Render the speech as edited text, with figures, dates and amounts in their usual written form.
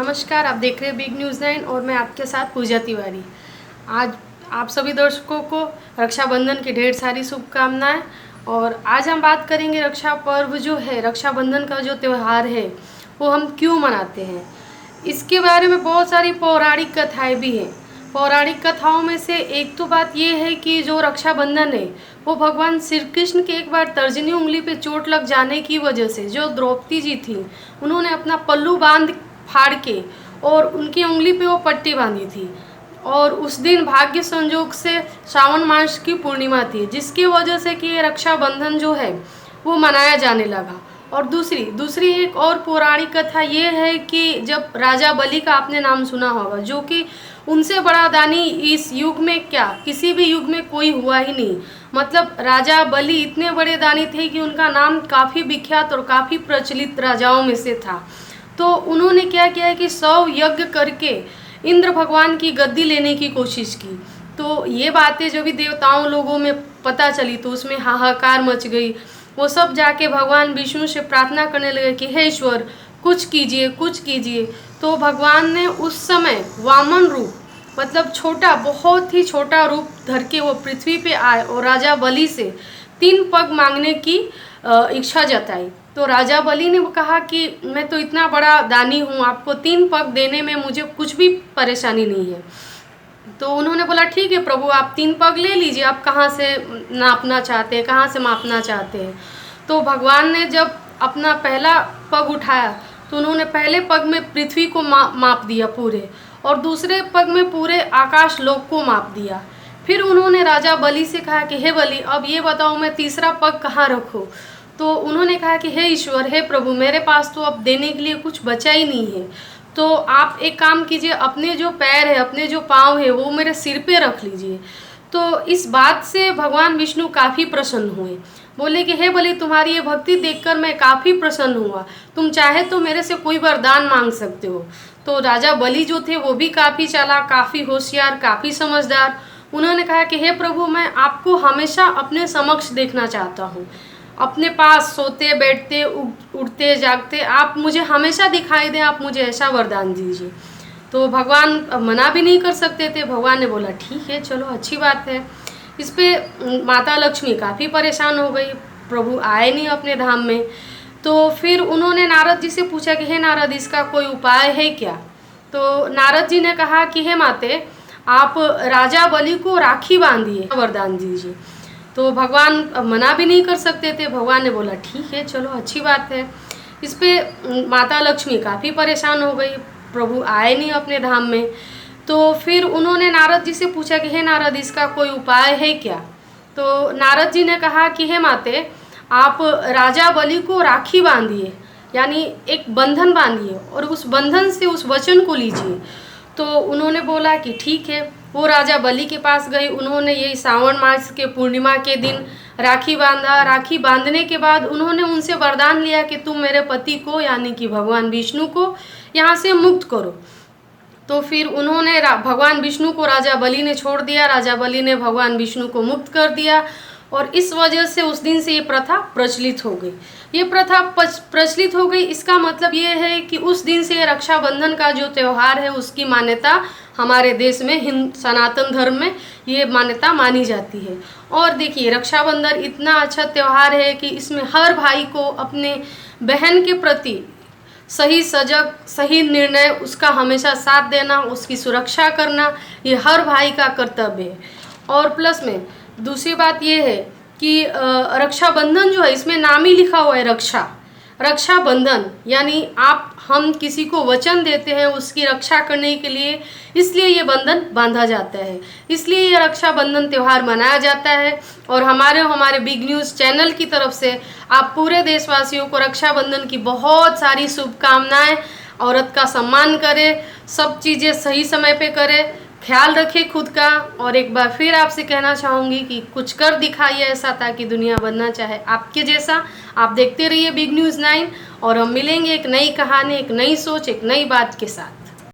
नमस्कार, आप देख रहे हैं बिग न्यूज़ 9 और मैं आपके साथ पूजा तिवारी। आज आप सभी दर्शकों को रक्षाबंधन की ढेर सारी शुभकामनाएं। और आज हम बात करेंगे रक्षा पर्व जो है, रक्षाबंधन का जो त्यौहार है वो हम क्यों मनाते हैं। इसके बारे में बहुत सारी पौराणिक कथाएं भी हैं। पौराणिक कथाओं में से एक तो बात ये है कि जो रक्षाबंधन है वो भगवान श्री कृष्ण के एक बार तर्जनी उंगली पे चोट लग जाने की वजह से जो द्रौपदी जी थी उन्होंने अपना पल्लू बांध फाड़ के और उनकी उंगली पे वो पट्टी बांधी थी। और उस दिन भाग्य संजोग से श्रावण मास की पूर्णिमा थी, जिसकी वजह से कि ये रक्षाबंधन जो है वो मनाया जाने लगा। और दूसरी एक और पौराणिक कथा ये है कि जब राजा बलि का आपने नाम सुना होगा, जो कि उनसे बड़ा दानी इस युग में क्या किसी भी युग में कोई हुआ ही नहीं। मतलब राजा बलि इतने बड़े दानी थे कि उनका नाम काफ़ी विख्यात और काफ़ी प्रचलित राजाओं में से था। तो उन्होंने क्या किया है कि 100 यज्ञ करके इंद्र भगवान की गद्दी लेने की कोशिश की। तो ये बातें जो भी देवताओं लोगों में पता चली तो उसमें हाहाकार मच गई। वो सब जाके भगवान विष्णु से प्रार्थना करने लगे कि हे ईश्वर, कुछ कीजिए कुछ कीजिए। तो भगवान ने उस समय वामन रूप, मतलब छोटा, बहुत ही छोटा रूप धर के वो पृथ्वी पे आए और राजा बलि से 3 पग मांगने की इच्छा जताई। तो राजा बलि ने कहा कि मैं तो इतना बड़ा दानी हूँ, आपको 3 पग देने में मुझे कुछ भी परेशानी नहीं है। तो उन्होंने बोला ठीक है प्रभु, आप 3 पग ले लीजिए, आप कहाँ से नापना चाहते हैं, कहाँ से मापना चाहते हैं। तो भगवान ने जब अपना पहला पग उठाया तो उन्होंने पहले पग में पृथ्वी को माप दिया पूरे, और दूसरे पग में पूरे आकाश लोक को माप दिया। फिर उन्होंने राजा बलि से कहा कि हे बलि, अब ये बताओ मैं तीसरा पग कहाँ रखूँ। तो उन्होंने कहा कि हे ईश्वर, हे प्रभु, मेरे पास तो अब देने के लिए कुछ बचा ही नहीं है। तो आप एक काम कीजिए, अपने जो पैर है, अपने जो पाँव है वो मेरे सिर पे रख लीजिए। तो इस बात से भगवान विष्णु काफ़ी प्रसन्न हुए। बोले कि हे बलि, तुम्हारी ये भक्ति देखकर मैं काफ़ी प्रसन्न हुआ, तुम चाहे तो मेरे से कोई वरदान मांग सकते हो। तो राजा बलि जो थे वो भी काफ़ी चालाक, काफ़ी होशियार, काफ़ी समझदार। उन्होंने कहा कि हे प्रभु, मैं आपको हमेशा अपने समक्ष देखना चाहता हूँ, अपने पास सोते बैठते उठते जागते आप मुझे हमेशा दिखाई दें, आप मुझे ऐसा वरदान दीजिए। तो भगवान मना भी नहीं कर सकते थे। भगवान ने बोला ठीक है, चलो अच्छी बात है। इस पे माता लक्ष्मी काफ़ी परेशान हो गई, प्रभु आए नहीं अपने धाम में। तो फिर उन्होंने नारद जी से पूछा कि हे नारद, इसका कोई उपाय है क्या। तो नारद जी ने कहा कि हे माते, आप राजा बलि को राखी बांधिए, वरदान दीजिए। तो भगवान मना भी नहीं कर सकते थे। भगवान ने बोला ठीक है, चलो अच्छी बात है। इस पे माता लक्ष्मी काफ़ी परेशान हो गई, प्रभु आए नहीं अपने धाम में। तो फिर उन्होंने नारद जी से पूछा कि हे नारद, इसका कोई उपाय है क्या। तो नारद जी ने कहा कि हे माते, आप राजा बलि को राखी बांधिए, यानी एक बंधन बांधिए और उस बंधन से उस वचन को लीजिए। तो उन्होंने बोला कि ठीक है। वो राजा बलि के पास गई, उन्होंने यही श्रावण मास के पूर्णिमा के दिन राखी बांधा। राखी बांधने के बाद उन्होंने उनसे वरदान लिया कि तुम मेरे पति को, यानी कि भगवान विष्णु को, यहाँ से मुक्त करो। तो फिर उन्होंने भगवान विष्णु को राजा बलि ने छोड़ दिया, राजा बलि ने भगवान विष्णु को मुक्त कर दिया। और इस वजह से उस दिन से ये प्रथा प्रचलित हो गई। ये प्रथा प्रचलित हो गई, इसका मतलब ये है कि उस दिन से रक्षाबंधन का जो त्यौहार है उसकी मान्यता हमारे देश में, सनातन धर्म में ये मान्यता मानी जाती है। और देखिए, रक्षाबंधन इतना अच्छा त्यौहार है कि इसमें हर भाई को अपने बहन के प्रति सही सजग, सही निर्णय, उसका हमेशा साथ देना, उसकी सुरक्षा करना, ये हर भाई का कर्तव्य है। और प्लस में दूसरी बात ये है कि रक्षाबंधन जो है, इसमें नाम ही लिखा हुआ है रक्षाबंधन, यानी हम किसी को वचन देते हैं उसकी रक्षा करने के लिए, इसलिए ये बंधन बांधा जाता है, इसलिए ये रक्षाबंधन त्यौहार मनाया जाता है। और हमारे बिग न्यूज़ चैनल की तरफ से आप पूरे देशवासियों को रक्षाबंधन की बहुत सारी शुभकामनाएं। औरत का सम्मान करें, सब चीज़ें सही समय पे करें, ख्याल रखें खुद का। और एक बार फिर आपसे कहना चाहूँगी कि कुछ कर दिखाइए ऐसा ताकि दुनिया बनना चाहे आपके जैसा। आप देखते रहिए बिग न्यूज़ 9 और हम मिलेंगे एक नई कहानी, एक नई सोच, एक नई बात के साथ।